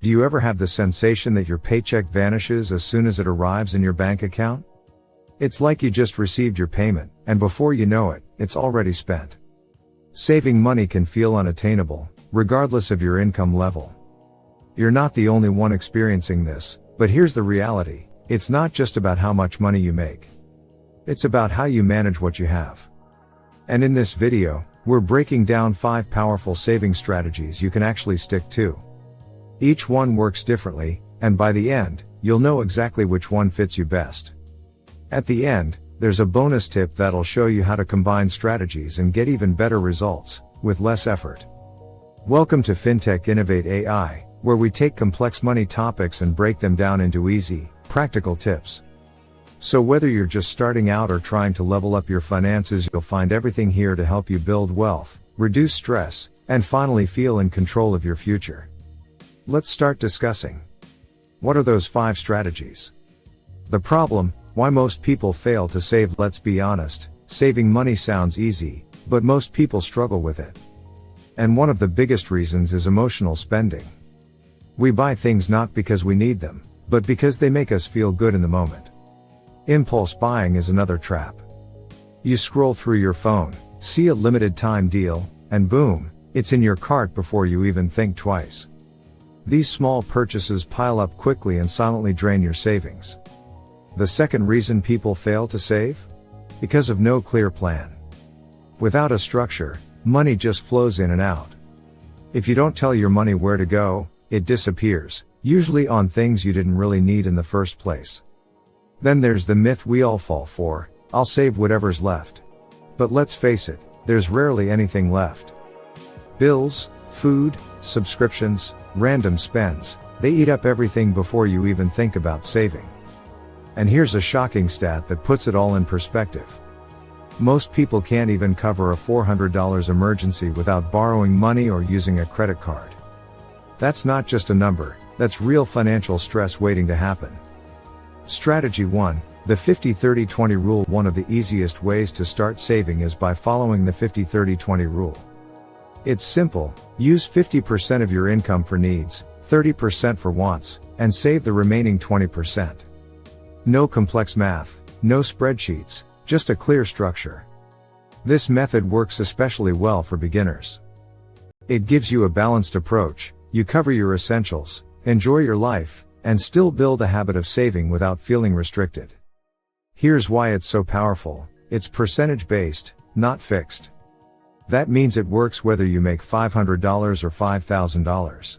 Do you ever have the sensation that your paycheck vanishes as soon as it arrives in your bank account? It's like you just received your payment, and before you know it, it's already spent. Saving money can feel unattainable, regardless of your income level. You're not the only one experiencing this, but here's the reality: it's not just about how much money you make. It's about how you manage what you have. And in this video, we're breaking down 5 powerful saving strategies you can actually stick to. Each one works differently, and by the end, you'll know exactly which one fits you best. At the end, there's a bonus tip that'll show you how to combine strategies and get even better results, with less effort. Welcome to FinTech Innovate AI, where we take complex money topics and break them down into easy, practical tips. So whether you're just starting out or trying to level up your finances, you'll find everything here to help you build wealth, reduce stress, and finally feel in control of your future. Let's start discussing. What are those 5 strategies? The problem: why most people fail to save. Let's be honest, saving money sounds easy, but most people struggle with it. And one of the biggest reasons is emotional spending. We buy things not because we need them, but because they make us feel good in the moment. Impulse buying is another trap. You scroll through your phone, see a limited time deal, and boom, it's in your cart before you even think twice. These small purchases pile up quickly and silently drain your savings. The second reason people fail to save? Because of no clear plan. Without a structure, money just flows in and out. If you don't tell your money where to go, it disappears, usually on things you didn't really need in the first place. Then there's the myth we all fall for: I'll save whatever's left. But let's face it, there's rarely anything left. Bills, food, subscriptions, random spends, they eat up everything before you even think about saving. And here's a shocking stat that puts it all in perspective. Most people can't even cover a $400 emergency without borrowing money or using a credit card. That's not just a number, that's real financial stress waiting to happen. Strategy 1, the 50-30-20 rule. One of the easiest ways to start saving is by following the 50-30-20 rule. It's simple: use 50% of your income for needs, 30% for wants, and save the remaining 20%. No complex math, no spreadsheets, just a clear structure. This method works especially well for beginners. It gives you a balanced approach: you cover your essentials, enjoy your life, and still build a habit of saving without feeling restricted. Here's why it's so powerful: it's percentage-based, not fixed. That means it works whether you make $500 or $5,000.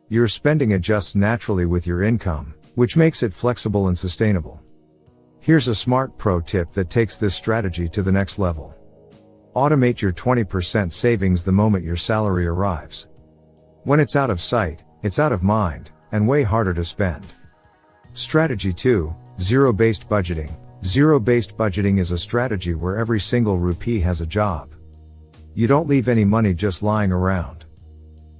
Your spending adjusts naturally with your income, which makes it flexible and sustainable. Here's a smart pro tip that takes this strategy to the next level. Automate your 20% savings the moment your salary arrives. When it's out of sight, it's out of mind, and way harder to spend. Strategy 2, zero-based budgeting. Zero-based budgeting is a strategy where every single rupee has a job. You don't leave any money just lying around.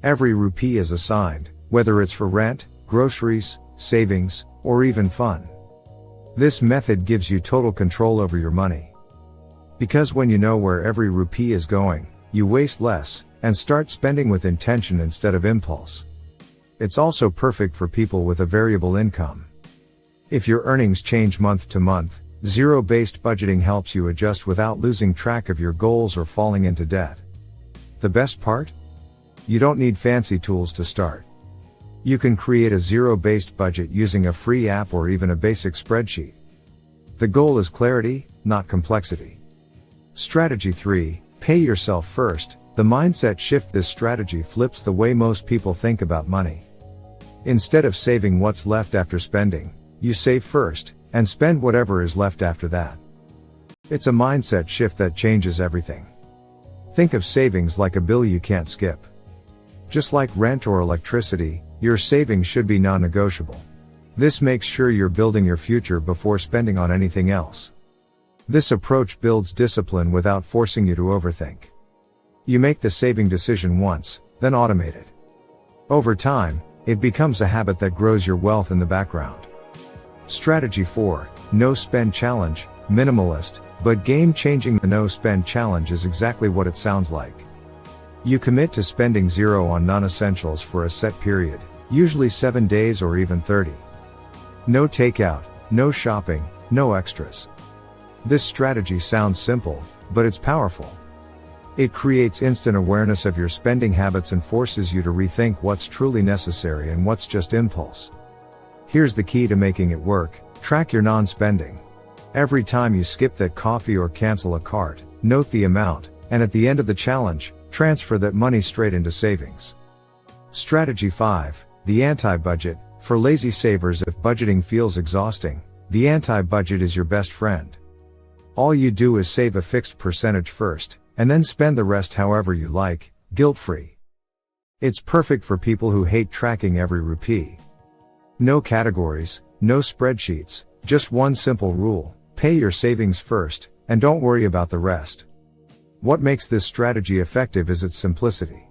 Every rupee is assigned, whether it's for rent, groceries, savings, or even fun. This method gives you total control over your money. Because when you know where every rupee is going, you waste less, and start spending with intention instead of impulse. It's also perfect for people with a variable income. If your earnings change month to month, zero-based budgeting helps you adjust without losing track of your goals or falling into debt. The best part? You don't need fancy tools to start. You can create a zero-based budget using a free app or even a basic spreadsheet. The goal is clarity, not complexity. Strategy 3, pay yourself first. The mindset shift. This strategy flips the way most people think about money. Instead of saving what's left after spending, you save first, and spend whatever is left after that. It's a mindset shift that changes everything. Think of savings like a bill you can't skip. Just like rent or electricity, your savings should be non-negotiable. This makes sure you're building your future before spending on anything else. This approach builds discipline without forcing you to overthink. You make the saving decision once, then automate it. Over time, it becomes a habit that grows your wealth in the background. Strategy 4, no spend challenge. Minimalist, but game-changing. The no spend challenge is exactly what it sounds like. You commit to spending zero on non-essentials for a set period, Usually 7 days or even 30. No takeout, no shopping, no extras. This strategy sounds simple, but it's powerful. It creates instant awareness of your spending habits and forces you to rethink what's truly necessary and what's just impulse. Here's the key to making it work: track your non-spending. Every time you skip that coffee or cancel a cart, note the amount, and at the end of the challenge, transfer that money straight into savings. Strategy 5, the anti-budget. For lazy savers, if budgeting feels exhausting, the anti-budget is your best friend. All you do is save a fixed percentage first, and then spend the rest however you like, guilt-free. It's perfect for people who hate tracking every rupee. No categories, no spreadsheets, just one simple rule: pay your savings first, and don't worry about the rest. What makes this strategy effective is its simplicity.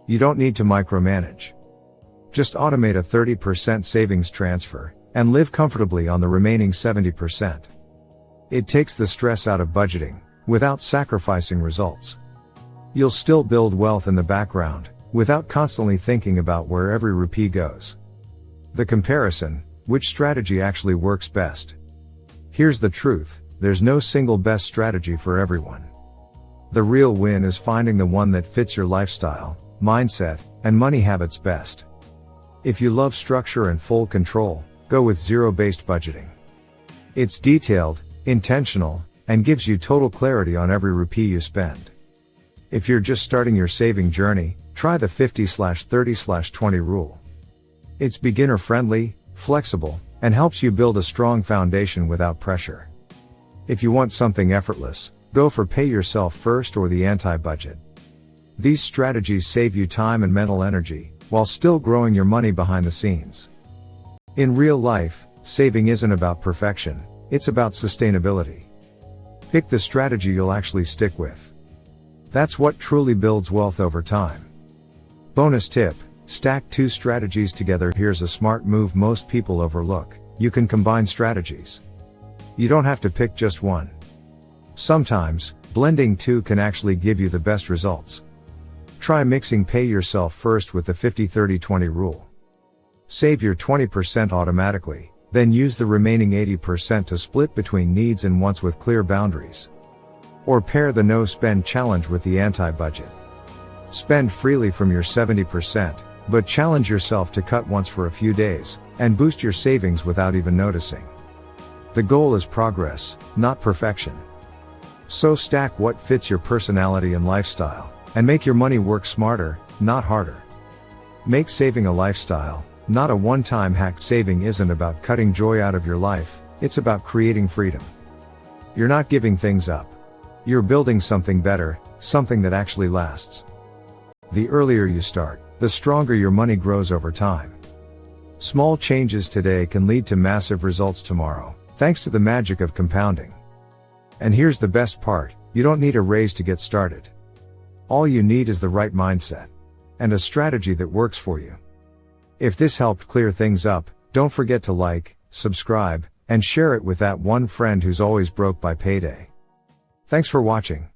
You don't need to micromanage. Just automate a 30% savings transfer, and live comfortably on the remaining 70%. It takes the stress out of budgeting, without sacrificing results. You'll still build wealth in the background, without constantly thinking about where every rupee goes. The comparison: which strategy actually works best? Here's the truth: there's no single best strategy for everyone. The real win is finding the one that fits your lifestyle, mindset, and money habits best. If you love structure and full control, go with zero-based budgeting. It's detailed, intentional, and gives you total clarity on every rupee you spend. If you're just starting your saving journey, try the 50/30/20 rule. It's beginner-friendly, flexible, and helps you build a strong foundation without pressure. If you want something effortless, go for pay yourself first or the anti-budget. These strategies save you time and mental energy, while still growing your money behind the scenes. In real life, saving isn't about perfection, it's about sustainability. Pick the strategy you'll actually stick with. That's what truly builds wealth over time. Bonus tip: stack 2 strategies together. Here's a smart move most people overlook: you can combine strategies. You don't have to pick just one. Sometimes, blending 2 can actually give you the best results. Try mixing pay yourself first with the 50/30/20 rule. Save your 20% automatically, then use the remaining 80% to split between needs and wants with clear boundaries. Or pair the no-spend challenge with the anti-budget. Spend freely from your 70%, but challenge yourself to cut once for a few days, and boost your savings without even noticing. The goal is progress, not perfection. So stack what fits your personality and lifestyle, and make your money work smarter, not harder. Make saving a lifestyle, not a one-time hack. Saving isn't about cutting joy out of your life, it's about creating freedom. You're not giving things up. You're building something better, something that actually lasts. The earlier you start, the stronger your money grows over time. Small changes today can lead to massive results tomorrow, thanks to the magic of compounding. And here's the best part: you don't need a raise to get started. All you need is the right mindset. And a strategy that works for you. If this helped clear things up, don't forget to like, subscribe, and share it with that one friend who's always broke by payday. Thanks for watching.